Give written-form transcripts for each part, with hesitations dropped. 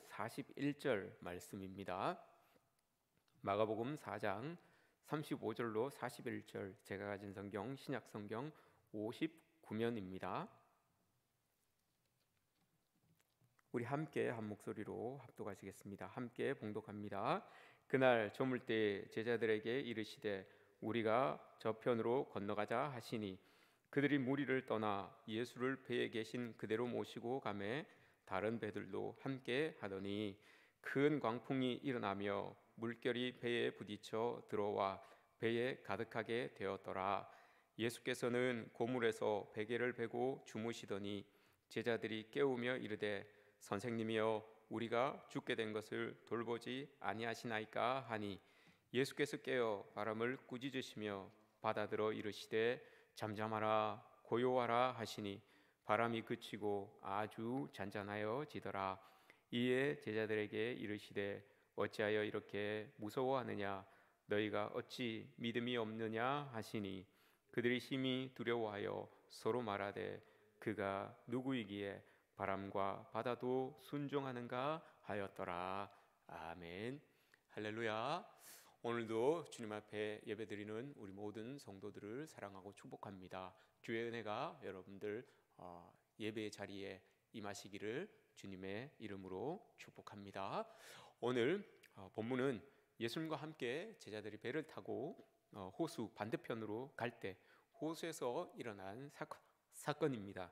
41절 말씀입니다. 마가복음 4장 35절로 41절, 제가 가진 성경 신약 성경 59면입니다. 우리 함께 한 목소리로 합독하시겠습니다. 함께 봉독합니다. 그날 저물 때 제자들에게 이르시되 우리가 저편으로 건너가자 하시니 그들이 무리를 떠나 예수를 배에 계신 그대로 모시고 가매 다른 배들도 함께 하더니 큰 광풍이 일어나며 물결이 배에 부딪혀 들어와 배에 가득하게 되었더라. 예수께서는 고물에서 베개를 베고 주무시더니 제자들이 깨우며 이르되 선생님이여 우리가 죽게 된 것을 돌보지 아니하시나이까 하니 예수께서 깨어 바람을 꾸짖으시며 바다들어 이르시되 잠잠하라 고요하라 하시니 바람이 그치고 아주 잔잔하여지더라. 이에 제자들에게 이르시되 어찌하여 이렇게 무서워하느냐 너희가 어찌 믿음이 없느냐 하시니 그들이 심히 두려워하여 서로 말하되 그가 누구이기에 바람과 바다도 순종하는가 하였더라. 아멘. 할렐루야. 오늘도 주님 앞에 예배드리는 우리 모든 성도들을 사랑하고 축복합니다. 주의 은혜가 여러분들 예배의 자리에 임하시기를 주님의 이름으로 축복합니다. 오늘 본문은 예수님과 함께 제자들이 배를 타고 호수 반대편으로 갈 때 호수에서 일어난 사건입니다.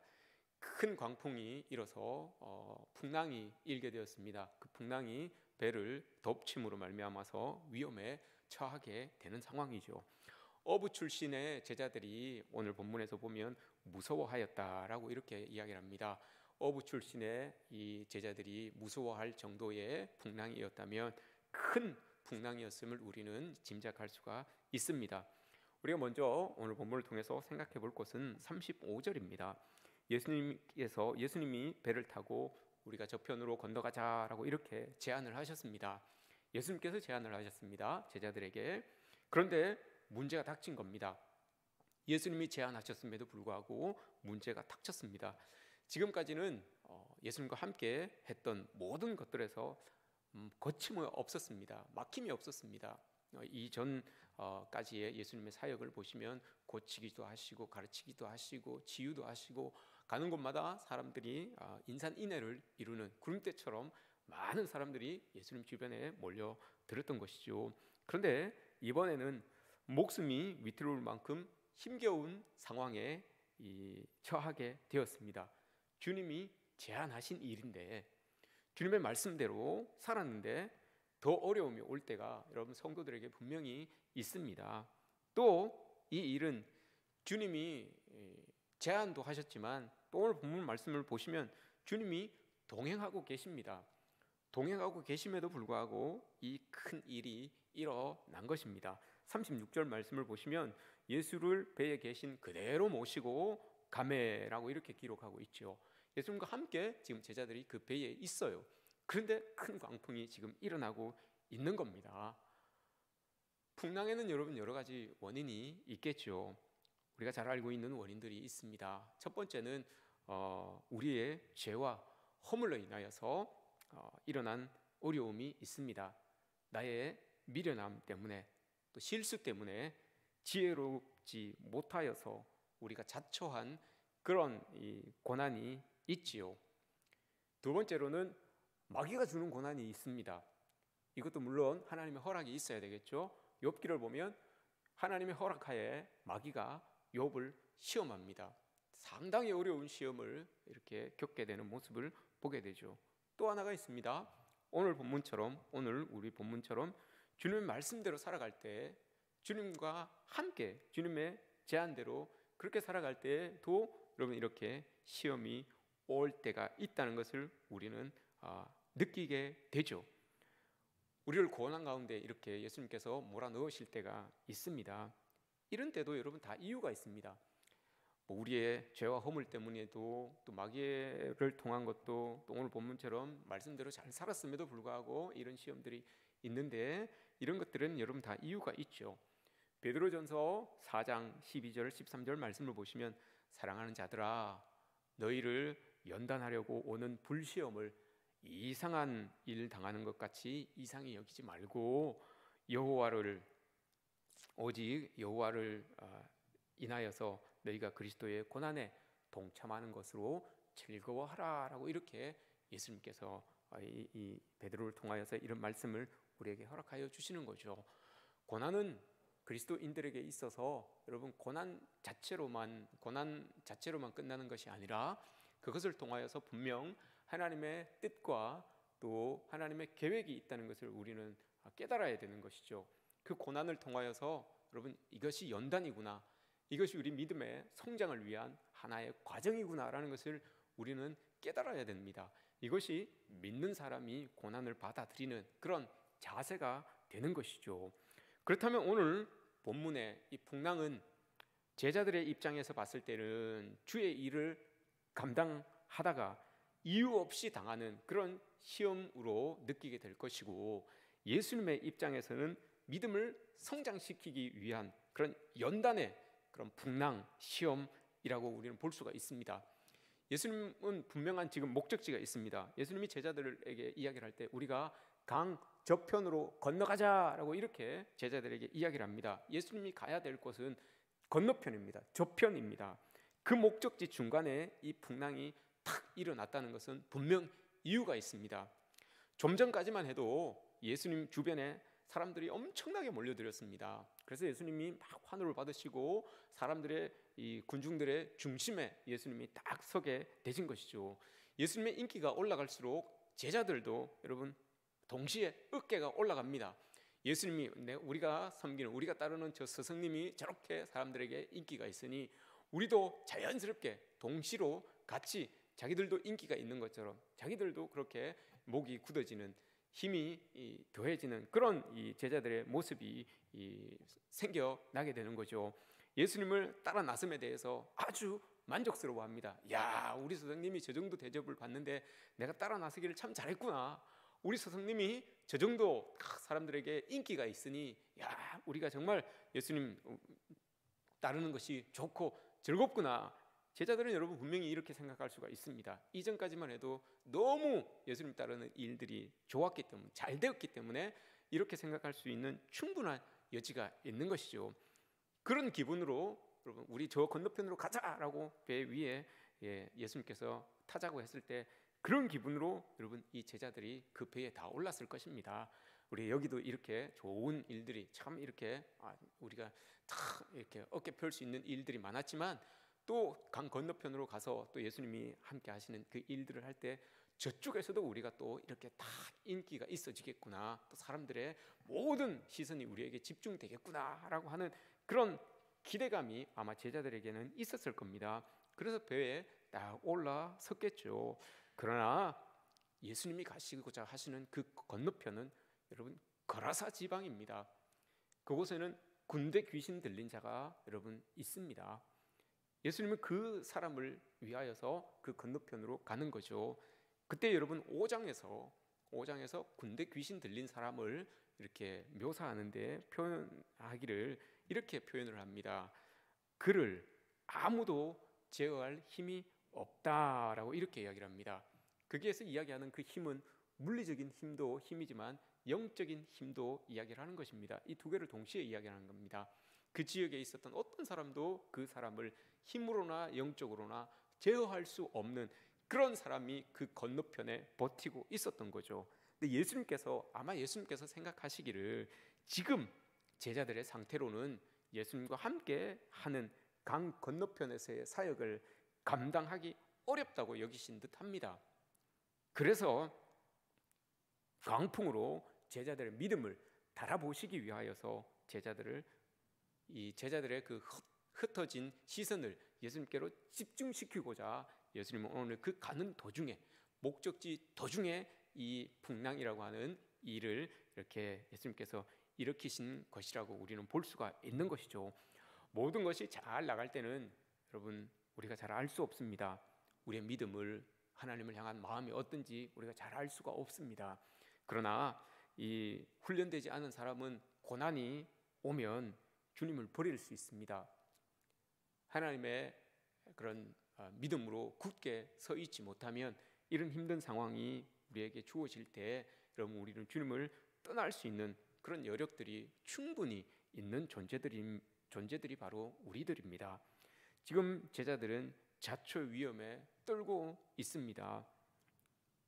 큰 광풍이 일어서 풍랑이 일게 되었습니다. 그 풍랑이 배를 덮침으로 말미암아서 위험에 처하게 되는 상황이죠. 어부 출신의 제자들이 오늘 본문에서 보면 무서워하였다라고 이렇게 이야기를 합니다. 어부 출신의 이 제자들이 무서워할 정도의 풍랑이었다면 큰 풍랑이었음을 우리는 짐작할 수가 있습니다. 우리가 먼저 오늘 본문을 통해서 생각해 볼 것은 35절입니다. 예수님이 배를 타고 우리가 저편으로 건너가자라고 이렇게 제안을 하셨습니다. 예수님께서 제안을 하셨습니다. 제자들에게. 그런데 문제가 닥친 겁니다. 예수님이 제안하셨음에도 불구하고 문제가 닥쳤습니다. 지금까지는 예수님과 함께 했던 모든 것들에서 거침이 없었습니다. 막힘이 없었습니다. 이전까지의 예수님의 사역을 보시면 고치기도 하시고 가르치기도 하시고 치유도 하시고 가는 곳마다 사람들이 인산인해를 이루는 구름대처럼 많은 사람들이 예수님 주변에 몰려들었던 것이죠. 그런데 이번에는 목숨이 위태로울 만큼 힘겨운 상황에 처하게 되었습니다. 주님이 제안하신 일인데 주님의 말씀대로 살았는데 더 어려움이 올 때가 여러분 성도들에게 분명히 있습니다. 또 이 일은 주님이 제안도 하셨지만 또 오늘 본문 말씀을 보시면 주님이 동행하고 계십니다. 동행하고 계심에도 불구하고 이 큰 일이 일어난 것입니다. 36절 말씀을 보시면 예수를 배에 계신 그대로 모시고 가매라고 이렇게 기록하고 있죠. 예수님과 함께 지금 제자들이 그 배에 있어요. 그런데 큰 광풍이 지금 일어나고 있는 겁니다. 풍랑에는 여러분 여러 가지 원인이 있겠죠. 우리가 잘 알고 있는 원인들이 있습니다. 첫 번째는 우리의 죄와 허물로 인하여서 일어난 어려움이 있습니다. 나의 미련함 때문에 또 실수 때문에 지혜롭지 못하여서 우리가 자초한 그런 이 고난이 있지요. 두 번째로는 마귀가 주는 고난이 있습니다. 이것도 물론 하나님의 허락이 있어야 되겠죠. 욥기를 보면 하나님의 허락하에 마귀가 욥을 시험합니다. 상당히 어려운 시험을 이렇게 겪게 되는 모습을 보게 되죠. 또 하나가 있습니다. 오늘 우리 본문처럼 주님의 말씀대로 살아갈 때 주님과 함께 주님의 제안대로 그렇게 살아갈 때도 여러분 이렇게 시험이 올 때가 있다는 것을 우리는 느끼게 되죠. 우리를 고난 가운데 이렇게 예수님께서 몰아넣으실 때가 있습니다. 이런 때도 여러분 다 이유가 있습니다. 우리의 죄와 허물 때문에도 또 마귀를 통한 것도 또 오늘 본문처럼 말씀대로 잘 살았음에도 불구하고 이런 시험들이 있는데 이런 것들은 여러분 다 이유가 있죠. 베드로전서 4장 12절 13절 말씀을 보시면 사랑하는 자들아 너희를 연단하려고 오는 불시험을 이상한 일 당하는 것 같이 이상히 여기지 말고 여호와를 오직 여호와를 인하여서 너희가 그리스도의 고난에 동참하는 것으로 즐거워하라라고 이렇게 예수님께서 이 베드로를 통하여서 이런 말씀을 우리에게 허락하여 주시는 거죠. 고난은 그리스도인들에게 있어서 여러분 고난 자체로만 끝나는 것이 아니라 그것을 통하여서 분명 하나님의 뜻과 또 하나님의 계획이 있다는 것을 우리는 깨달아야 되는 것이죠. 그 고난을 통하여서 여러분 이것이 연단이구나, 이것이 우리 믿음의 성장을 위한 하나의 과정이구나라는 것을 우리는 깨달아야 됩니다. 이것이 믿는 사람이 고난을 받아들이는 그런 자세가 되는 것이죠. 그렇다면 오늘 본문의 이 풍랑은 제자들의 입장에서 봤을 때는 주의 일을 감당하다가 이유 없이 당하는 그런 시험으로 느끼게 될 것이고, 예수님의 입장에서는 믿음을 성장시키기 위한 그런 연단의 그런 풍랑, 시험이라고 우리는 볼 수가 있습니다. 예수님은 분명한 지금 목적지가 있습니다. 예수님이 제자들에게 이야기를 할 때 우리가 강 저편으로 건너가자라고 이렇게 제자들에게 이야기를 합니다. 예수님이 가야 될 곳은 건너편입니다. 저편입니다. 그 목적지 중간에 이 풍랑이 탁 일어났다는 것은 분명 이유가 있습니다. 좀 전까지만 해도 예수님 주변에 사람들이 엄청나게 몰려들었습니다. 그래서 예수님이 막 환호를 받으시고 사람들의 이 군중들의 중심에 예수님이 딱 서게 되신 것이죠. 예수님의 인기가 올라갈수록 제자들도 여러분 동시에 어깨가 올라갑니다. 예수님이 우리가 섬기는, 우리가 따르는 저 스승님이 저렇게 사람들에게 인기가 있으니 우리도 자연스럽게 동시로 같이 자기들도 인기가 있는 것처럼 자기들도 그렇게 목이 굳어지는, 힘이 더해지는 그런 이 제자들의 모습이 생겨나게 되는 거죠. 예수님을 따라 나섬에 대해서 아주 만족스러워합니다. 야, 우리 스승님이 저 정도 대접을 받는데 내가 따라 나서기를 참 잘했구나. 우리 스승님이 저 정도 사람들에게 인기가 있으니 야, 우리가 정말 예수님 따르는 것이 좋고 즐겁구나. 제자들은 여러분 분명히 이렇게 생각할 수가 있습니다. 이전까지만 해도 너무 예수님 따르는 일들이 좋았기 때문에, 잘 되었기 때문에 이렇게 생각할 수 있는 충분한 여지가 있는 것이죠. 그런 기분으로 여러분 우리 저 건너편으로 가자라고 배 위에 예수님께서 타자고 했을 때 그런 기분으로 여러분 이 제자들이 그 배에 다 올랐을 것입니다. 우리 여기도 이렇게 좋은 일들이 참 이렇게 우리가 다 이렇게 어깨 펼 수 있는 일들이 많았지만 또 강 건너편으로 가서 또 예수님이 함께 하시는 그 일들을 할 때 저쪽에서도 우리가 또 이렇게 다 인기가 있어지겠구나, 또 사람들의 모든 시선이 우리에게 집중되겠구나라고 하는 그런 기대감이 아마 제자들에게는 있었을 겁니다. 그래서 배에 딱 올라섰겠죠. 그러나 예수님이 가시고자 하시는 그 건너편은 여러분 거라사 지방입니다. 그곳에는 군대 귀신 들린 자가 여러분 있습니다. 예수님은 그 사람을 위하여서 그 건너편으로 가는 거죠. 그때 여러분 5장에서 군대 귀신 들린 사람을 이렇게 묘사하는데 표현하기를 이렇게 표현을 합니다. 그를 아무도 제어할 힘이 없다라고 이렇게 이야기를 합니다. 거기에서 이야기하는 그 힘은 물리적인 힘도 힘이지만 영적인 힘도 이야기를 하는 것입니다. 이 두 개를 동시에 이야기하는 겁니다. 그 지역에 있었던 어떤 사람도 그 사람을 힘으로나 영적으로나 제어할 수 없는 그런 사람이 그 건너편에 버티고 있었던 거죠. 근데 아마 예수님께서 생각하시기를 지금 제자들의 상태로는 예수님과 함께 하는 강 건너편에서의 사역을 감당하기 어렵다고 여기신 듯합니다. 그래서 광풍으로 제자들의 믿음을 달아보시기 위하여서 제자들의 그 흩어진 시선을 예수님께로 집중시키고자 예수님은 오늘 그 가는 도중에, 목적지 도중에 이 풍랑이라고 하는 일을 이렇게 예수님께서 일으키신 것이라고 우리는 볼 수가 있는 것이죠. 모든 것이 잘 나갈 때는 여러분 우리가 잘 알 수 없습니다. 우리의 믿음을, 하나님을 향한 마음이 어떤지 우리가 잘 알 수가 없습니다. 그러나 이 훈련되지 않은 사람은 고난이 오면 주님을 버릴 수 있습니다. 하나님의 그런 믿음으로 굳게 서 있지 못하면 이런 힘든 상황이 우리에게 주어질 때 여러분 우리는 주님을 떠날 수 있는 그런 여력들이 충분히 있는 존재들이 바로 우리들입니다. 지금 제자들은 자초 위험에 떨고 있습니다.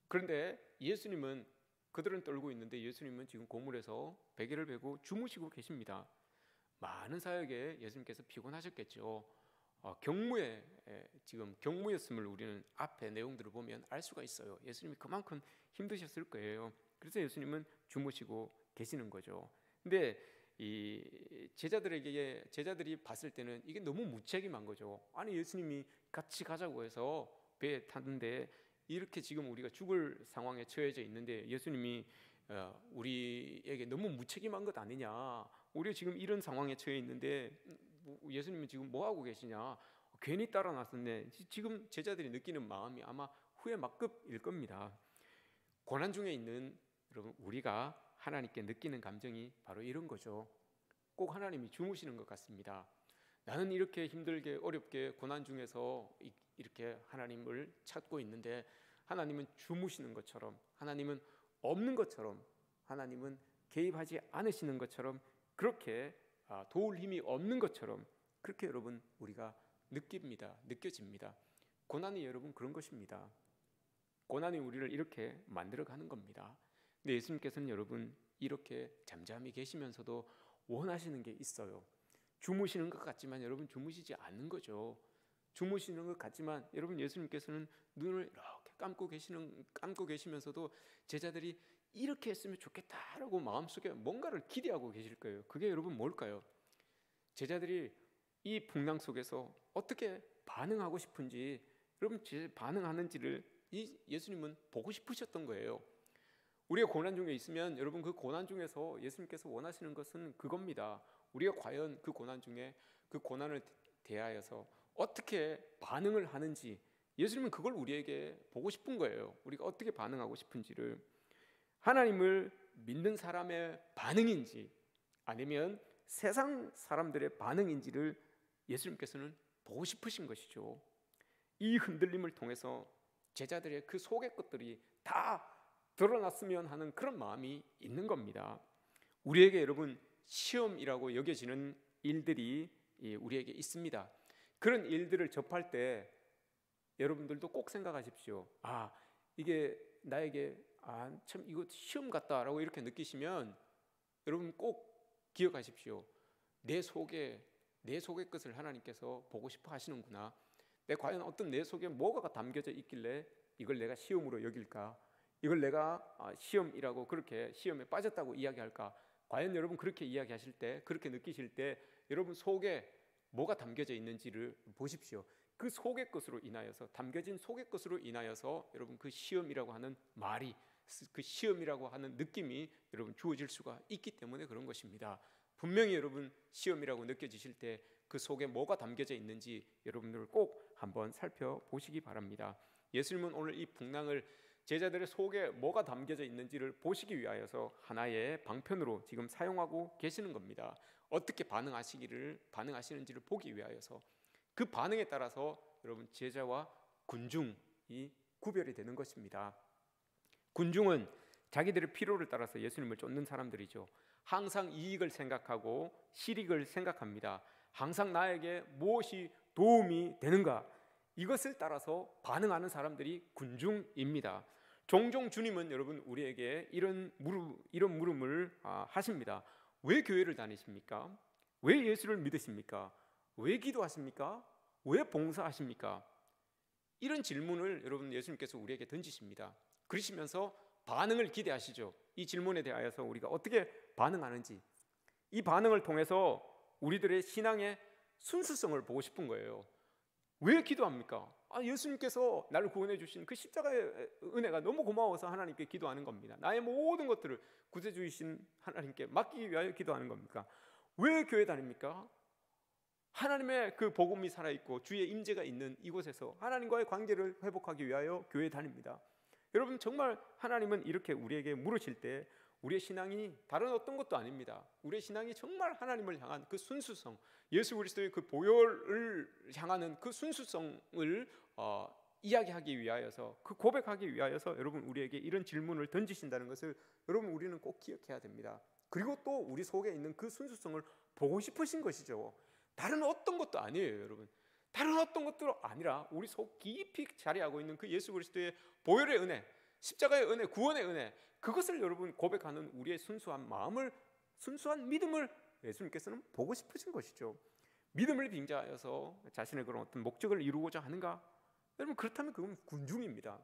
그런데 예수님은 그들은 떨고 있는데 예수님은 지금 고물에서 베개를 베고 주무시고 계십니다. 많은 사역에 예수님께서 피곤하셨겠죠. 지금 경무였음을 우리는 앞에 내용들을 보면 알 수가 있어요. 예수님이 그만큼 힘드셨을 거예요. 그래서 예수님은 주무시고 계시는 거죠. 근데 이 제자들이 봤을 때는 이게 너무 무책임한 거죠. 아니 예수님이 같이 가자고 해서 배에 탔는데 이렇게 지금 우리가 죽을 상황에 처해져 있는데 예수님이 우리에게 너무 무책임한 것 아니냐, 우리 지금 이런 상황에 처해 있는데 예수님은 지금 뭐 하고 계시냐, 괜히 따라 나섰네. 지금 제자들이 느끼는 마음이 아마 후회 막급일 겁니다. 고난 중에 있는 여러분 우리가 하나님께 느끼는 감정이 바로 이런 거죠. 꼭 하나님이 주무시는 것 같습니다. 나는 이렇게 힘들게 어렵게 고난 중에서 이렇게 하나님을 찾고 있는데 하나님은 주무시는 것처럼, 하나님은 없는 것처럼, 하나님은 개입하지 않으시는 것처럼, 그렇게 도울 힘이 없는 것처럼 그렇게 여러분 우리가 느껴집니다. 고난이 여러분 그런 것입니다. 고난이 우리를 이렇게 만들어가는 겁니다. 근데 예수님께서는 여러분 이렇게 잠잠히 계시면서도 원하시는 게 있어요. 주무시는 것 같지만 여러분 주무시지 않는 거죠. 주무시는 것 같지만 여러분 예수님께서는 눈을 이렇게 감고 계시면서도 제자들이 이렇게 했으면 좋겠다라고 마음속에 뭔가를 기대하고 계실 거예요. 그게 여러분 뭘까요? 제자들이 이 풍랑 속에서 어떻게 반응하고 싶은지, 여러분 반응하는지를 예수님은 보고 싶으셨던 거예요. 우리가 고난 중에 있으면 여러분 그 고난 중에서 예수님께서 원하시는 것은 그겁니다. 우리가 과연 그 고난 중에 그 고난을 대하여서 어떻게 반응을 하는지 예수님은 그걸 우리에게 보고 싶은 거예요. 우리가 어떻게 반응하고 싶은지를. 하나님을 믿는 사람의 반응인지 아니면 세상 사람들의 반응인지를 예수님께서는 보고 싶으신 것이죠. 이 흔들림을 통해서 제자들의 그 속의 것들이 다 드러났으면 하는 그런 마음이 있는 겁니다. 우리에게 여러분 시험이라고 여겨지는 일들이 우리에게 있습니다. 그런 일들을 접할 때 여러분들도 꼭 생각하십시오. 이게 나에게 참 이거 시험 같다라고 이렇게 느끼시면 여러분 꼭 기억하십시오. 내 속의 것을 하나님께서 보고 싶어 하시는구나. 과연 어떤 내 속에 뭐가 담겨져 있길래 이걸 내가 시험으로 여길까? 이걸 내가 시험이라고 그렇게 시험에 빠졌다고 이야기할까? 과연 여러분 그렇게 이야기하실 때, 그렇게 느끼실 때 여러분 속에 뭐가 담겨져 있는지를 보십시오. 그 속의 것으로 인하여서, 담겨진 속의 것으로 인하여서 여러분 그 시험이라고 하는 말이, 그 시험이라고 하는 느낌이 여러분 주어질 수가 있기 때문에 그런 것입니다. 분명히 여러분 시험이라고 느껴지실 때 그 속에 뭐가 담겨져 있는지 여러분들 꼭 한번 살펴보시기 바랍니다. 예수님은 오늘 이 풍랑을 제자들의 속에 뭐가 담겨져 있는지를 보시기 위하여서 하나의 방편으로 지금 사용하고 계시는 겁니다. 어떻게 반응하시는지를 보기 위하여서 그 반응에 따라서 여러분 제자와 군중이 구별이 되는 것입니다. 군중은 자기들의 필요를 따라서 예수님을 쫓는 사람들이죠. 항상 이익을 생각하고 실익을 생각합니다. 항상 나에게 무엇이 도움이 되는가, 이것을 따라서 반응하는 사람들이 군중입니다. 종종 주님은 여러분 우리에게 이런 물음을 하십니다. 왜 교회를 다니십니까? 왜 예수를 믿으십니까? 왜 기도하십니까? 왜 봉사하십니까? 이런 질문을 여러분 예수님께서 우리에게 던지십니다. 그러시면서 반응을 기대하시죠. 이 질문에 대하여서 우리가 어떻게 반응하는지, 이 반응을 통해서 우리들의 신앙의 순수성을 보고 싶은 거예요. 왜 기도합니까? 예수님께서 나를 구원해 주신 그 십자가의 은혜가 너무 고마워서 하나님께 기도하는 겁니다. 나의 모든 것들을 구세주이신 하나님께 맡기기 위하여 기도하는 겁니까? 왜 교회 다닙니까? 하나님의 그 복음이 살아있고 주의 임재가 있는 이곳에서 하나님과의 관계를 회복하기 위하여 교회에 다닙니다. 여러분 정말 하나님은 이렇게 우리에게 물으실 때 우리의 신앙이 다른 어떤 것도 아닙니다. 우리의 신앙이 정말 하나님을 향한 그 순수성, 예수 그리스도의 그 보혈을 향하는 그 순수성을 이야기하기 위하여서, 그 고백하기 위하여서 여러분 우리에게 이런 질문을 던지신다는 것을 여러분 우리는 꼭 기억해야 됩니다. 그리고 또 우리 속에 있는 그 순수성을 보고 싶으신 것이죠. 다른 어떤 것도 아니에요, 여러분. 다른 어떤 것도 아니라 우리 속 깊이 자리하고 있는 그 예수 그리스도의 보혈의 은혜, 십자가의 은혜, 구원의 은혜, 그것을 여러분 고백하는 우리의 순수한 마음을, 순수한 믿음을 예수님께서는 보고 싶으신 것이죠. 믿음을 빙자하여서 자신의 그런 어떤 목적을 이루고자 하는가? 여러분 그렇다면 그건 군중입니다.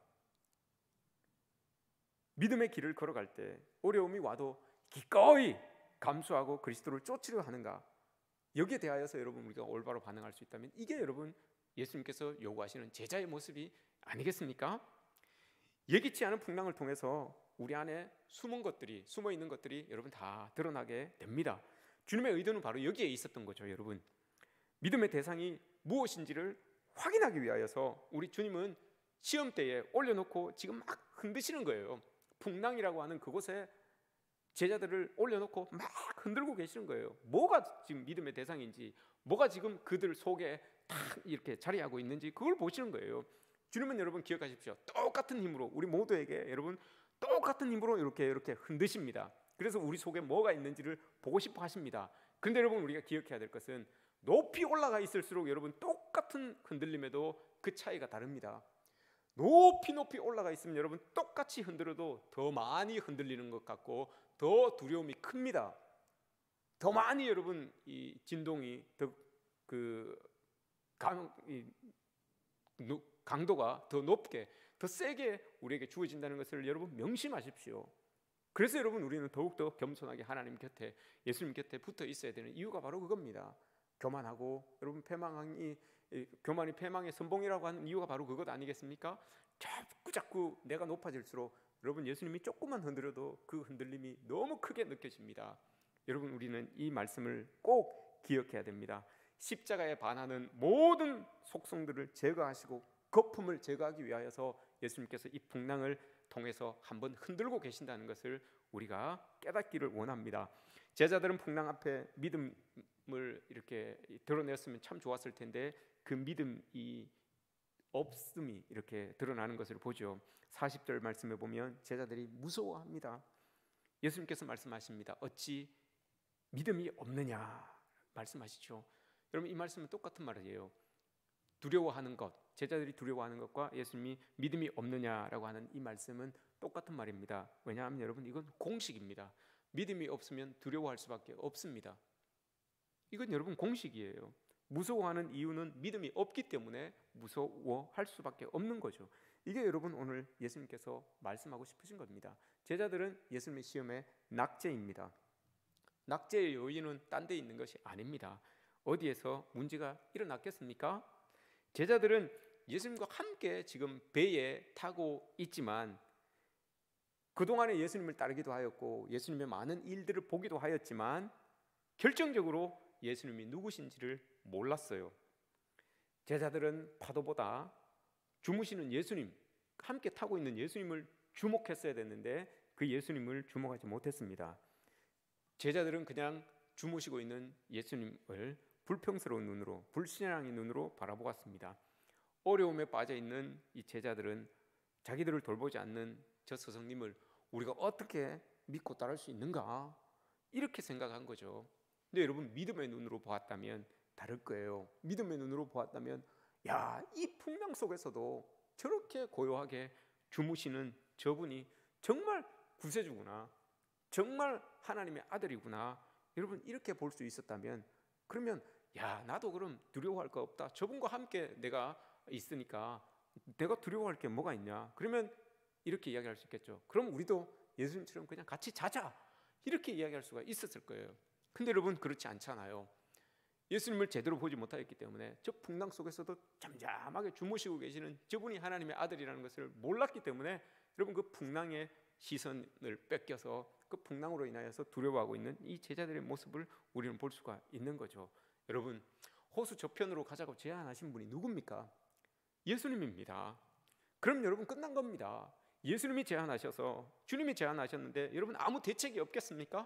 믿음의 길을 걸어갈 때 어려움이 와도 기꺼이 감수하고 그리스도를 쫓으려 하는가? 여기에 대하여서 여러분 우리가 올바로 반응할 수 있다면 이게 여러분 예수님께서 요구하시는 제자의 모습이 아니겠습니까? 예기치 않은 풍랑을 통해서 우리 안에 숨어 있는 것들이 여러분 다 드러나게 됩니다. 주님의 의도는 바로 여기에 있었던 거죠, 여러분. 믿음의 대상이 무엇인지를 확인하기 위하여서 우리 주님은 시험대에 올려놓고 지금 막 흔드시는 거예요. 풍랑이라고 하는 그곳에 제자들을 올려놓고 막 흔들고 계시는 거예요. 뭐가 지금 믿음의 대상인지, 뭐가 지금 그들 속에 딱 이렇게 자리하고 있는지 그걸 보시는 거예요. 주님은 여러분 기억하십시오. 똑같은 힘으로 우리 모두에게 여러분 똑같은 힘으로 이렇게 흔드십니다. 그래서 우리 속에 뭐가 있는지를 보고 싶어 하십니다. 그런데 여러분 우리가 기억해야 될 것은 높이 올라가 있을수록 여러분 똑같은 흔들림에도 그 차이가 다릅니다. 높이 올라가 있으면 여러분 똑같이 흔들어도 더 많이 흔들리는 것 같고 더 두려움이 큽니다. 더 많이 여러분 이 진동이 강도가 더 높게 더 세게 우리에게 주어진다는 것을 여러분 명심하십시오. 그래서 여러분 우리는 더욱더 겸손하게 하나님 곁에, 예수님 곁에 붙어 있어야 되는 이유가 바로 그겁니다. 교만하고 여러분 교만이 패망의 선봉이라고 하는 이유가 바로 그것 아니겠습니까? 자꾸 내가 높아질수록 여러분 예수님이 조금만 흔들어도 그 흔들림이 너무 크게 느껴집니다. 여러분 우리는 이 말씀을 꼭 기억해야 됩니다. 십자가에 반하는 모든 속성들을 제거하시고 거품을 제거하기 위하여서 예수님께서 이 풍랑을 통해서 한번 흔들고 계신다는 것을 우리가 깨닫기를 원합니다. 제자들은 풍랑 앞에 믿음을 이렇게 드러냈으면 참 좋았을 텐데 그 믿음이 없음이 이렇게 드러나는 것을 보죠. 40절 말씀에 보면 제자들이 무서워합니다. 예수님께서 말씀하십니다. 어찌 믿음이 없느냐 말씀하시죠. 여러분 이 말씀은 똑같은 말이에요. 두려워하는 것, 제자들이 두려워하는 것과 예수님이 믿음이 없느냐라고 하는 이 말씀은 똑같은 말입니다. 왜냐하면 여러분 이건 공식입니다. 믿음이 없으면 두려워할 수밖에 없습니다. 이건 여러분 공식이에요. 무서워하는 이유는 믿음이 없기 때문에 무서워할 수밖에 없는 거죠. 이게 여러분 오늘 예수님께서 말씀하고 싶으신 겁니다. 제자들은 예수님의 시험에 낙제입니다. 낙제의 요인은 딴 데 있는 것이 아닙니다. 어디에서 문제가 일어났겠습니까? 제자들은 예수님과 함께 지금 배에 타고 있지만 그동안에 예수님을 따르기도 하였고 예수님의 많은 일들을 보기도 하였지만 결정적으로 예수님이 누구신지를 몰랐어요. 제자들은 파도보다 주무시는 예수님, 함께 타고 있는 예수님을 주목했어야 됐는데 그 예수님을 주목하지 못했습니다. 제자들은 그냥 주무시고 있는 예수님을 불평스러운 눈으로, 불신앙의 눈으로 바라보았습니다. 어려움에 빠져 있는 이 제자들은 자기들을 돌보지 않는 저 스승님을 우리가 어떻게 믿고 따를 수 있는가 이렇게 생각한 거죠. 근데 여러분 믿음의 눈으로 보았다면 다를 거예요. 믿음의 눈으로 보았다면 야, 이 풍랑 속에서도 저렇게 고요하게 주무시는 저분이 정말 구세주구나, 정말 하나님의 아들이구나, 여러분 이렇게 볼 수 있었다면 그러면 야, 나도 그럼 두려워할 거 없다. 저분과 함께 내가 있으니까 내가 두려워할 게 뭐가 있냐. 그러면 이렇게 이야기할 수 있겠죠. 그럼 우리도 예수님처럼 그냥 같이 자자 이렇게 이야기할 수가 있었을 거예요. 근데 여러분 그렇지 않잖아요. 예수님을 제대로 보지 못하였기 때문에 저 풍랑 속에서도 잠잠하게 주무시고 계시는 저분이 하나님의 아들이라는 것을 몰랐기 때문에 여러분 그 풍랑의 시선을 뺏겨서 그 풍랑으로 인하여서 두려워하고 있는 이 제자들의 모습을 우리는 볼 수가 있는 거죠. 여러분 호수 저편으로 가자고 제안하신 분이 누굽니까? 예수님입니다. 그럼 여러분 끝난 겁니다. 예수님이 제안하셔서 주님이 제안하셨는데 여러분 아무 대책이 없겠습니까?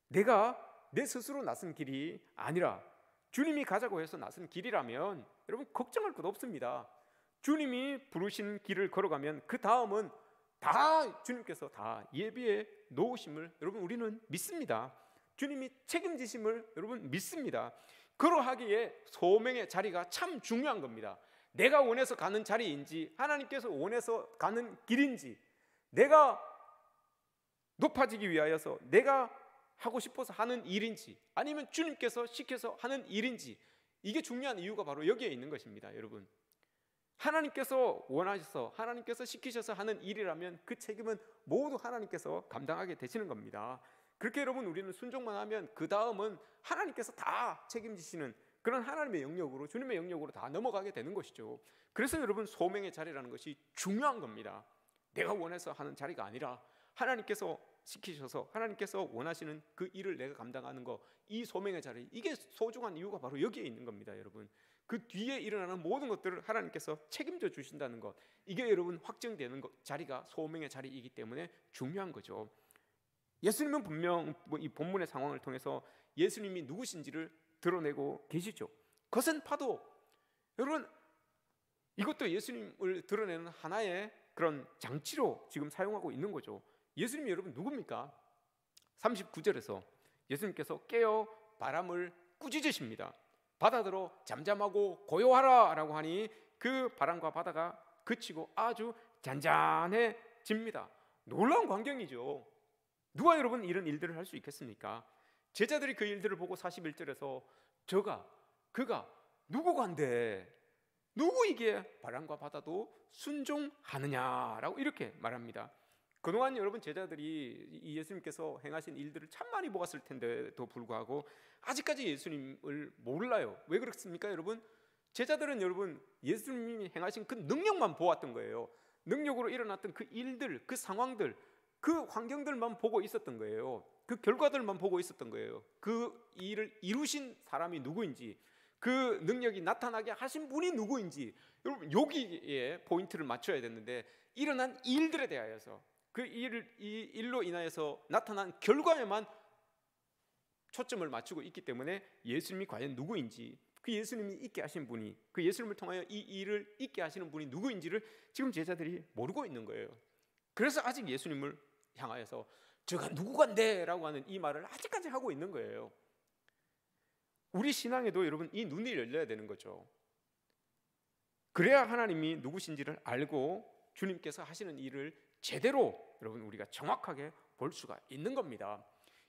내가 내 스스로 나선 길이 아니라 주님이 가자고 해서 나선 길이라면 여러분 걱정할 것 없습니다. 주님이 부르신 길을 걸어가면 그 다음은 다 주님께서 다 예비해 놓으심을 여러분 우리는 믿습니다. 주님이 책임지심을 여러분 믿습니다. 그러하기에 소명의 자리가 참 중요한 겁니다. 내가 원해서 가는 자리인지 하나님께서 원해서 가는 길인지, 내가 높아지기 위하여서 내가 하고 싶어서 하는 일인지, 아니면 주님께서 시켜서 하는 일인지, 이게 중요한 이유가 바로 여기에 있는 것입니다. 여러분, 하나님께서 원하셔서 하나님께서 시키셔서 하는 일이라면 그 책임은 모두 하나님께서 감당하게 되시는 겁니다. 그렇게 여러분 우리는 순종만 하면 그 다음은 하나님께서 다 책임지시는 그런 하나님의 영역으로, 주님의 영역으로 다 넘어가게 되는 것이죠. 그래서 여러분 소명의 자리라는 것이 중요한 겁니다. 내가 원해서 하는 자리가 아니라 하나님께서 시키셔서 하나님께서 원하시는 그 일을 내가 감당하는 거, 이 소명의 자리, 이게 소중한 이유가 바로 여기에 있는 겁니다. 여러분, 그 뒤에 일어나는 모든 것들을 하나님께서 책임져 주신다는 것, 이게 여러분 확정되는 자리가 소명의 자리이기 때문에 중요한 거죠. 예수님은 분명 이 본문의 상황을 통해서 예수님이 누구신지를 드러내고 계시죠. 그것은 파도, 여러분 이것도 예수님을 드러내는 하나의 그런 장치로 지금 사용하고 있는 거죠. 예수님이 여러분 누굽니까? 39절에서 예수님께서 깨어 바람을 꾸짖으십니다. 바다들어 잠잠하고 고요하라 라고 하니 그 바람과 바다가 그치고 아주 잔잔해집니다. 놀라운 광경이죠. 누가 여러분 이런 일들을 할 수 있겠습니까? 제자들이 그 일들을 보고 41절에서 그가 누구간데 누구 이게 바람과 바다도 순종하느냐라고 이렇게 말합니다. 그동안 여러분 제자들이 이 예수님께서 행하신 일들을 참 많이 보았을 텐데도 불구하고 아직까지 예수님을 몰라요. 왜 그렇습니까 여러분? 제자들은 여러분 예수님이 행하신 그 능력만 보았던 거예요. 능력으로 일어났던 그 일들, 그 상황들, 그 환경들만 보고 있었던 거예요. 그 결과들만 보고 있었던 거예요. 그 일을 이루신 사람이 누구인지, 그 능력이 나타나게 하신 분이 누구인지, 여러분 여기에 포인트를 맞춰야 되는데, 일어난 일들에 대하여서 그 일로 인하여서 나타난 결과에만 초점을 맞추고 있기 때문에 예수님이 과연 누구인지, 그 예수님이 있게 하신 분이, 그 예수님을 통하여 이 일을 있게 하시는 분이 누구인지를 지금 제자들이 모르고 있는 거예요. 그래서 아직 예수님을 향하여서 저가 누구간데 라고 하는 이 말을 아직까지 하고 있는 거예요. 우리 신앙에도 여러분 이 눈이 열려야 되는 거죠. 그래야 하나님이 누구신지를 알고 주님께서 하시는 일을 제대로 여러분 우리가 정확하게 볼 수가 있는 겁니다.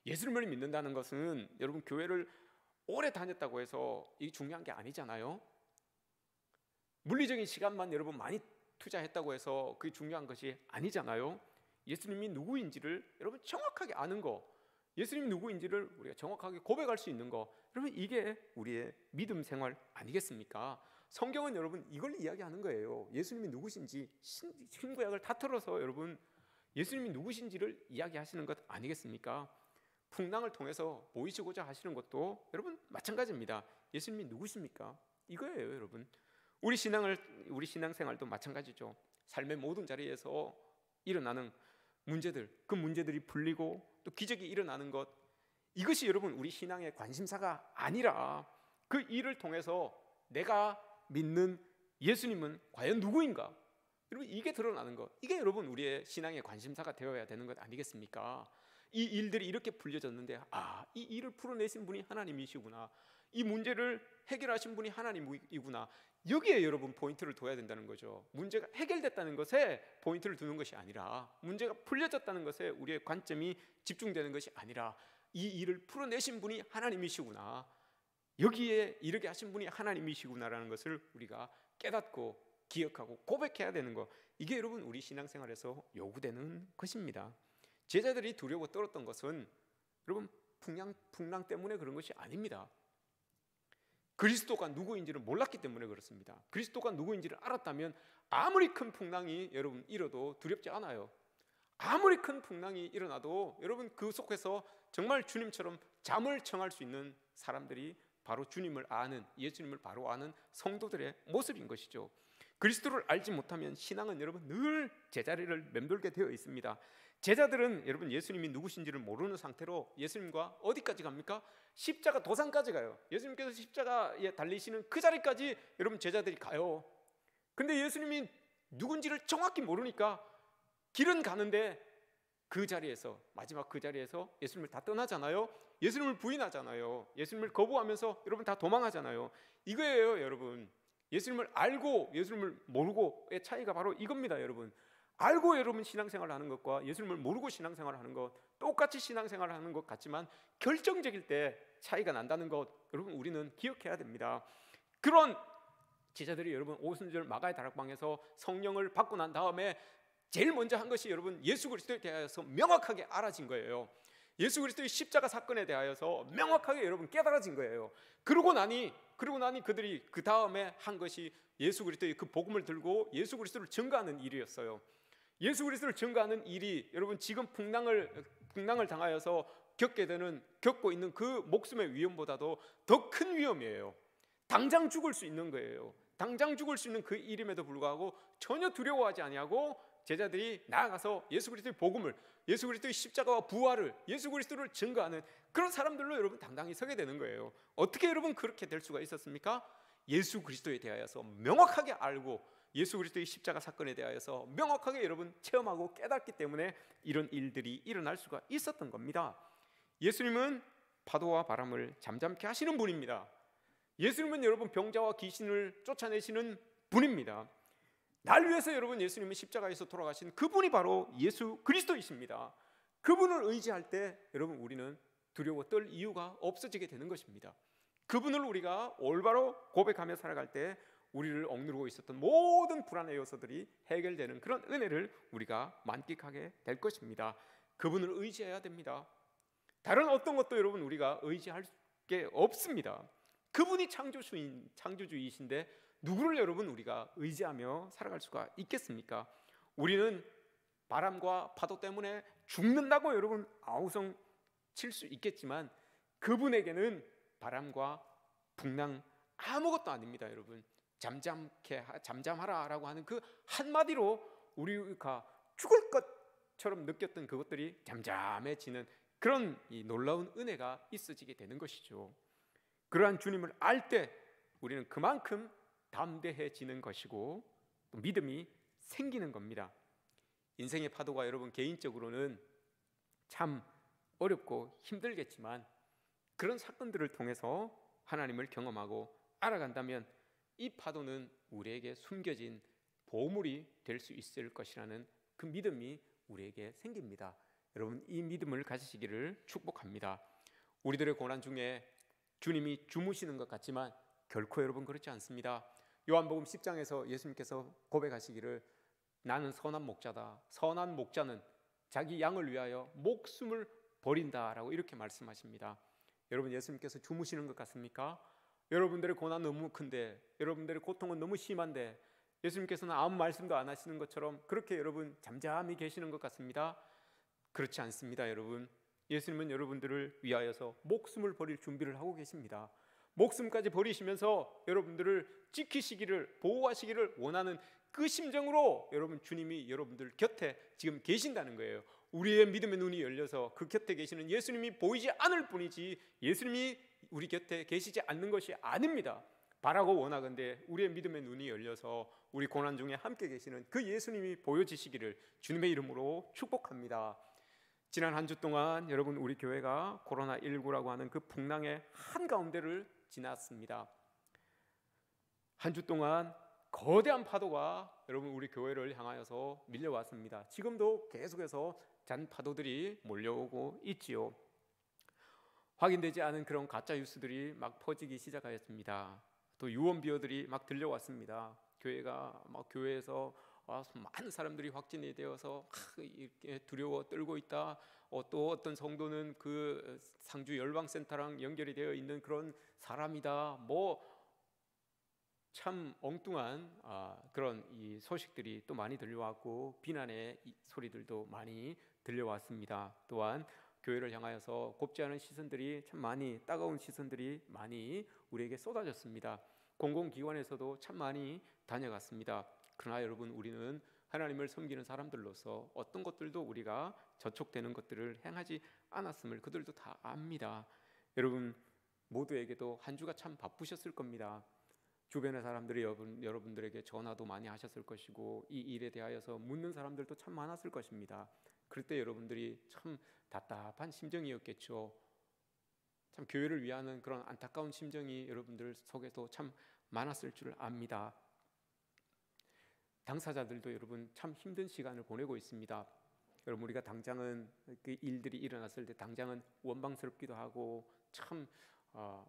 예수님을 믿는다는 것은 여러분 교회를 오래 다녔다고 해서 이게 중요한 게 아니잖아요. 물리적인 시간만 여러분 많이 투자했다고 해서 그게 중요한 것이 아니잖아요. 예수님이 누구인지를 여러분 정확하게 아는 거, 예수님이 누구인지를 우리가 정확하게 고백할 수 있는 거, 여러분 이게 우리의 믿음 생활 아니겠습니까? 성경은 여러분 이걸 이야기하는 거예요. 예수님이 누구신지 신구약을 다 털어서 여러분 예수님이 누구신지를 이야기하시는 것 아니겠습니까? 풍랑을 통해서 보이시고자 하시는 것도 여러분 마찬가지입니다. 예수님이 누구십니까? 이거예요, 여러분. 우리 신앙생활도 마찬가지죠. 삶의 모든 자리에서 일어나는 문제들, 그 문제들이 풀리고 또 기적이 일어나는 것, 이것이 여러분 우리 신앙의 관심사가 아니라 그 일을 통해서 내가 믿는 예수님은 과연 누구인가? 여러분 이게 드러나는 것, 이게 여러분 우리의 신앙의 관심사가 되어야 되는 것 아니겠습니까? 이 일들이 이렇게 풀려졌는데 이 일을 풀어내신 분이 하나님이시구나, 이 문제를 해결하신 분이 하나님이구나, 여기에 여러분 포인트를 둬야 된다는 거죠. 문제가 해결됐다는 것에 포인트를 두는 것이 아니라, 문제가 풀려졌다는 것에 우리의 관점이 집중되는 것이 아니라, 이 일을 풀어내신 분이 하나님이시구나, 여기에 이르게 하신 분이 하나님이시구나라는 것을 우리가 깨닫고 기억하고 고백해야 되는 것, 이게 여러분 우리 신앙생활에서 요구되는 것입니다. 제자들이 두려워 떨었던 것은 여러분 풍랑 때문에 그런 것이 아닙니다. 그리스도가 누구인지를 몰랐기 때문에 그렇습니다. 그리스도가 누구인지를 알았다면 아무리 큰 풍랑이 여러분 일어도 두렵지 않아요. 아무리 큰 풍랑이 일어나도 여러분 그 속에서 정말 주님처럼 잠을 청할 수 있는 사람들이 바로 주님을 아는, 예수님을 바로 아는 성도들의 모습인 것이죠. 그리스도를 알지 못하면 신앙은 여러분 늘 제자리를 맴돌게 되어 있습니다. 제자들은 여러분 예수님이 누구신지를 모르는 상태로 예수님과 어디까지 갑니까? 십자가 도상까지 가요. 예수님께서 십자가에 달리시는 그 자리까지 여러분 제자들이 가요. 근데 예수님이 누군지를 정확히 모르니까 길은 가는데 그 자리에서, 마지막 그 자리에서 예수님을 다 떠나잖아요. 예수님을 부인하잖아요. 예수님을 거부하면서 여러분 다 도망하잖아요. 이거예요, 여러분. 예수님을 알고 예수님을 모르고의 차이가 바로 이겁니다, 여러분. 알고 여러분 신앙생활을 하는 것과 예수님을 모르고 신앙생활을 하는 것, 똑같이 신앙생활을 하는 것 같지만 결정적일 때 차이가 난다는 것, 여러분 우리는 기억해야 됩니다. 그런 제자들이 여러분 오순절 마가의 다락방에서 성령을 받고 난 다음에 제일 먼저 한 것이 여러분 예수 그리스도에 대하여서 명확하게 알아진 거예요. 예수 그리스도의 십자가 사건에 대하여서 명확하게 여러분 깨달아진 거예요. 그러고 나니 그들이 그 다음에 한 것이 예수 그리스도의 그 복음을 들고 예수 그리스도를 증거하는 일이었어요. 예수 그리스도를 증거하는 일이 여러분 지금 풍랑을 당하여서 겪고 있는 그 목숨의 위험보다도 더 큰 위험이에요. 당장 죽을 수 있는 거예요. 당장 죽을 수 있는 그 일임에도 불구하고 전혀 두려워하지 아니하고 제자들이 나아가서 예수 그리스도의 복음을, 예수 그리스도의 십자가와 부활을, 예수 그리스도를 증거하는 그런 사람들로 여러분 당당히 서게 되는 거예요. 어떻게 여러분 그렇게 될 수가 있었습니까? 예수 그리스도에 대하여서 명확하게 알고 예수 그리스도의 십자가 사건에 대하여서 명확하게 여러분 체험하고 깨닫기 때문에 이런 일들이 일어날 수가 있었던 겁니다. 예수님은 파도와 바람을 잠잠케 하시는 분입니다. 예수님은 여러분 병자와 귀신을 쫓아내시는 분입니다. 날 위해서 여러분 예수님은 십자가에서 돌아가신 그분이 바로 예수 그리스도이십니다. 그분을 의지할 때 여러분 우리는 두려워 떨 이유가 없어지게 되는 것입니다. 그분을 우리가 올바로 고백하며 살아갈 때 우리를 억누르고 있었던 모든 불안의 요소들이 해결되는 그런 은혜를 우리가 만끽하게 될 것입니다. 그분을 의지해야 됩니다. 다른 어떤 것도 여러분 우리가 의지할 게 없습니다. 그분이 창조주이신데 누구를 여러분 우리가 의지하며 살아갈 수가 있겠습니까? 우리는 바람과 파도 때문에 죽는다고 여러분 아우성 칠 수 있겠지만 그분에게는 바람과 풍랑 아무것도 아닙니다. 여러분 잠잠하라라고 하는 그 한마디로 우리가 죽을 것처럼 느꼈던 그것들이 잠잠해지는 그런 이 놀라운 은혜가 있어지게 되는 것이죠. 그러한 주님을 알 때 우리는 그만큼 담대해지는 것이고 또 믿음이 생기는 겁니다. 인생의 파도가 여러분 개인적으로는 참 어렵고 힘들겠지만 그런 사건들을 통해서 하나님을 경험하고 알아간다면 이 파도는 우리에게 숨겨진 보물이 될 수 있을 것이라는 그 믿음이 우리에게 생깁니다. 여러분 이 믿음을 가지시기를 축복합니다. 우리들의 고난 중에 주님이 주무시는 것 같지만 결코 여러분 그렇지 않습니다. 요한복음 10장에서 예수님께서 고백하시기를 나는 선한 목자다. 선한 목자는 자기 양을 위하여 목숨을 버린다라고 이렇게 말씀하십니다. 여러분 예수님께서 주무시는 것 같습니까? 여러분들의 고난 너무 큰데, 여러분들의 고통은 너무 심한데 예수님께서는 아무 말씀도 안 하시는 것처럼 그렇게 여러분 잠잠히 계시는 것 같습니다. 그렇지 않습니다. 여러분 예수님은 여러분들을 위하여서 목숨을 버릴 준비를 하고 계십니다. 목숨까지 버리시면서 여러분들을 지키시기를, 보호하시기를 원하는 그 심정으로 여러분 주님이 여러분들 곁에 지금 계신다는 거예요. 우리의 믿음의 눈이 열려서 그 곁에 계시는 예수님이 보이지 않을 뿐이지 예수님이 우리 곁에 계시지 않는 것이 아닙니다. 바라고 원하건대 우리의 믿음의 눈이 열려서 우리 고난 중에 함께 계시는 그 예수님이 보여지시기를 주님의 이름으로 축복합니다. 지난 한 주 동안 여러분 우리 교회가 코로나19라고 하는 그 풍랑의 한가운데를 지났습니다. 한 주 동안 거대한 파도가 여러분 우리 교회를 향하여서 밀려왔습니다. 지금도 계속해서 잔 파도들이 몰려오고 있지요. 확인되지 않은 그런 가짜 뉴스들이 막 퍼지기 시작하였습니다. 또 유언 비어들이 막 들려왔습니다. 교회에서 많은 사람들이 확진이 되어서 이렇게 두려워 떨고 있다. 또 어떤 성도는 그 상주 열방센터랑 연결이 되어 있는 그런 사람이다. 참 엉뚱한 그런 이 소식들이 또 많이 들려왔고 비난의 소리들도 많이 들려왔습니다. 또한 교회를 향하여서 곱지 않은 시선들이 참 많이, 따가운 시선들이 많이 우리에게 쏟아졌습니다. 공공기관에서도 참 많이 다녀갔습니다. 그러나 여러분 우리는 하나님을 섬기는 사람들로서 어떤 것들도 우리가 저촉되는 것들을 행하지 않았음을 그들도 다 압니다. 여러분 모두에게도 한 주가 참 바쁘셨을 겁니다. 주변의 사람들이 여러분들에게 전화도 많이 하셨을 것이고 이 일에 대하여서 묻는 사람들도 참 많았을 것입니다. 그럴 때 여러분들이 참 답답한 심정이었겠죠. 참 교회를 위하는 그런 안타까운 심정이 여러분들 속에도 참 많았을 줄 압니다. 당사자들도 여러분 참 힘든 시간을 보내고 있습니다. 여러분 우리가 당장은 그 일들이 일어났을 때 당장은 원망스럽기도 하고 참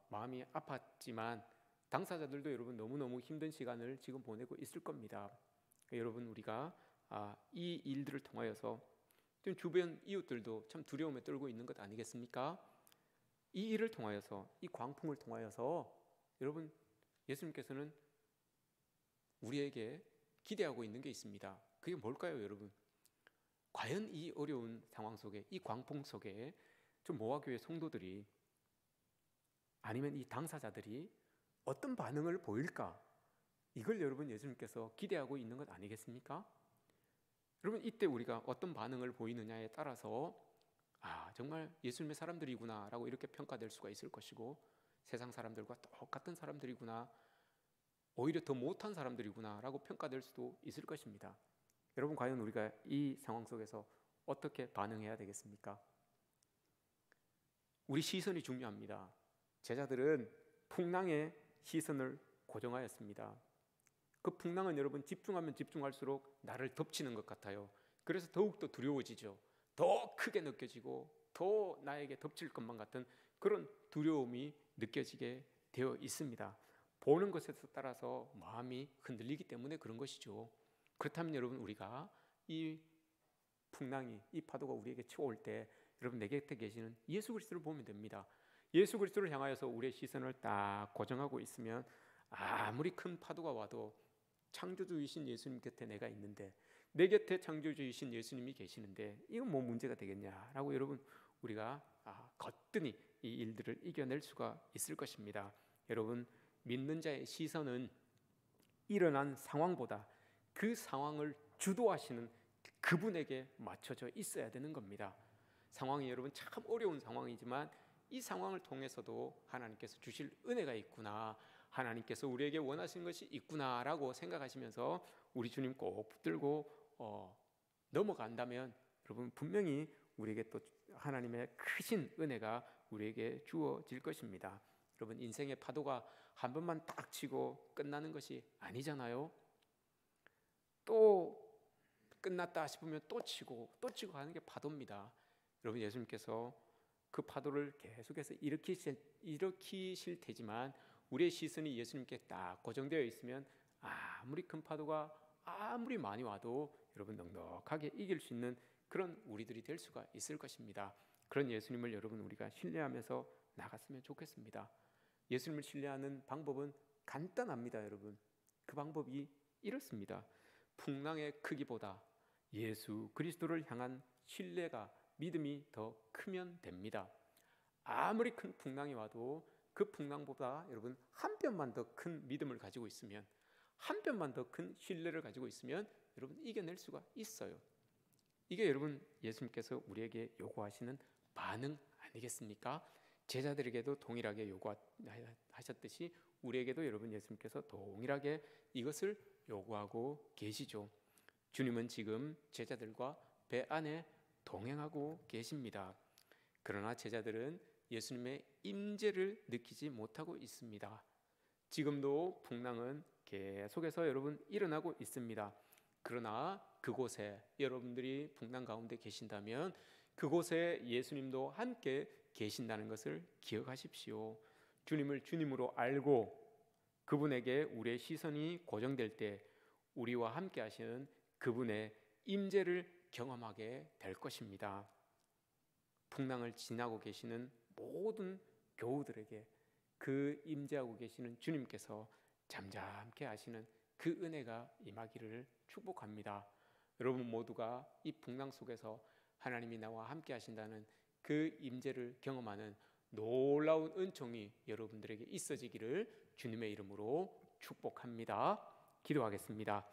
마음이 아팠지만 당사자들도 여러분 너무너무 힘든 시간을 지금 보내고 있을 겁니다. 여러분 우리가 이 일들을 통하여서 주변 이웃들도 참 두려움에 떨고 있는 것 아니겠습니까? 이 일을 통하여서, 이 광풍을 통하여서 여러분 예수님께서는 우리에게 기대하고 있는 게 있습니다. 그게 뭘까요, 여러분? 과연 이 어려운 상황 속에, 이 광풍 속에 좀 모아교회 성도들이 아니면 이 당사자들이 어떤 반응을 보일까? 이걸 여러분 예수님께서 기대하고 있는 것 아니겠습니까? 여러분 이때 우리가 어떤 반응을 보이느냐에 따라서 정말 예수님의 사람들이구나 라고 이렇게 평가될 수가 있을 것이고, 세상 사람들과 똑같은 사람들이구나, 오히려 더 못한 사람들이구나 라고 평가될 수도 있을 것입니다. 여러분 과연 우리가 이 상황 속에서 어떻게 반응해야 되겠습니까? 우리 시선이 중요합니다. 제자들은 풍랑에 시선을 고정하였습니다. 그 풍랑은 여러분 집중하면 집중할수록 나를 덮치는 것 같아요. 그래서 더욱더 두려워지죠. 더 크게 느껴지고 더 나에게 덮칠 것만 같은 그런 두려움이 느껴지게 되어 있습니다. 보는 것에 따라서 마음이 흔들리기 때문에 그런 것이죠. 그렇다면 여러분 우리가 이 풍랑이, 이 파도가 우리에게 치어올 때 여러분 내 곁에 계시는 예수 그리스도를 보면 됩니다. 예수 그리스도를 향하여서 우리의 시선을 딱 고정하고 있으면 아무리 큰 파도가 와도 창조주이신 예수님 곁에 내가 있는데, 내 곁에 창조주이신 예수님이 계시는데 이건 뭐 문제가 되겠냐라고 여러분 우리가 거뜬히 이 일들을 이겨낼 수가 있을 것입니다. 여러분 믿는 자의 시선은 일어난 상황보다 그 상황을 주도하시는 그분에게 맞춰져 있어야 되는 겁니다. 상황이 여러분 참 어려운 상황이지만 이 상황을 통해서도 하나님께서 주실 은혜가 있구나, 하나님께서 우리에게 원하시는 것이 있구나라고 생각하시면서 우리 주님 꼭 붙들고 넘어간다면 여러분 분명히 우리에게 또 하나님의 크신 은혜가 우리에게 주어질 것입니다. 여러분 인생의 파도가 한 번만 딱 치고 끝나는 것이 아니잖아요. 또 끝났다 싶으면 또 치고 하는 게 파도입니다. 여러분 예수님께서 그 파도를 계속해서 일으키실 테지만 우리의 시선이 예수님께 딱 고정되어 있으면 아무리 큰 파도가 아무리 많이 와도 여러분 넉넉하게 이길 수 있는 그런 우리들이 될 수가 있을 것입니다. 그런 예수님을 여러분 우리가 신뢰하면서 나갔으면 좋겠습니다. 예수님을 신뢰하는 방법은 간단합니다. 여러분 그 방법이 이렇습니다. 풍랑의 크기보다 예수 그리스도를 향한 신뢰가, 믿음이 더 크면 됩니다. 아무리 큰 풍랑이 와도 그 풍랑보다 여러분 한 뼘만 더 큰 믿음을 가지고 있으면, 한 뼘만 더 큰 신뢰를 가지고 있으면 여러분 이겨낼 수가 있어요. 이게 여러분 예수님께서 우리에게 요구하시는 반응 아니겠습니까? 제자들에게도 동일하게 요구하셨듯이 우리에게도 여러분 예수님께서 동일하게 이것을 요구하고 계시죠. 주님은 지금 제자들과 배 안에 동행하고 계십니다. 그러나 제자들은 예수님의 임재를 느끼지 못하고 있습니다. 지금도 풍랑은 계속해서 여러분 일어나고 있습니다. 그러나 그곳에 여러분들이 풍랑 가운데 계신다면 그곳에 예수님도 함께 계신다는 것을 기억하십시오. 주님을 주님으로 알고 그분에게 우리의 시선이 고정될 때 우리와 함께 하시는 그분의 임재를 경험하게 될 것입니다. 풍랑을 지나고 계시는 모든 교우들에게 그 임재하고 계시는 주님께서 잠잠케 하시는 그 은혜가 임하기를 축복합니다. 여러분 모두가 이 풍랑 속에서 하나님이 나와 함께 하신다는 그 임재를 경험하는 놀라운 은총이 여러분들에게 있어지기를 주님의 이름으로 축복합니다. 기도하겠습니다.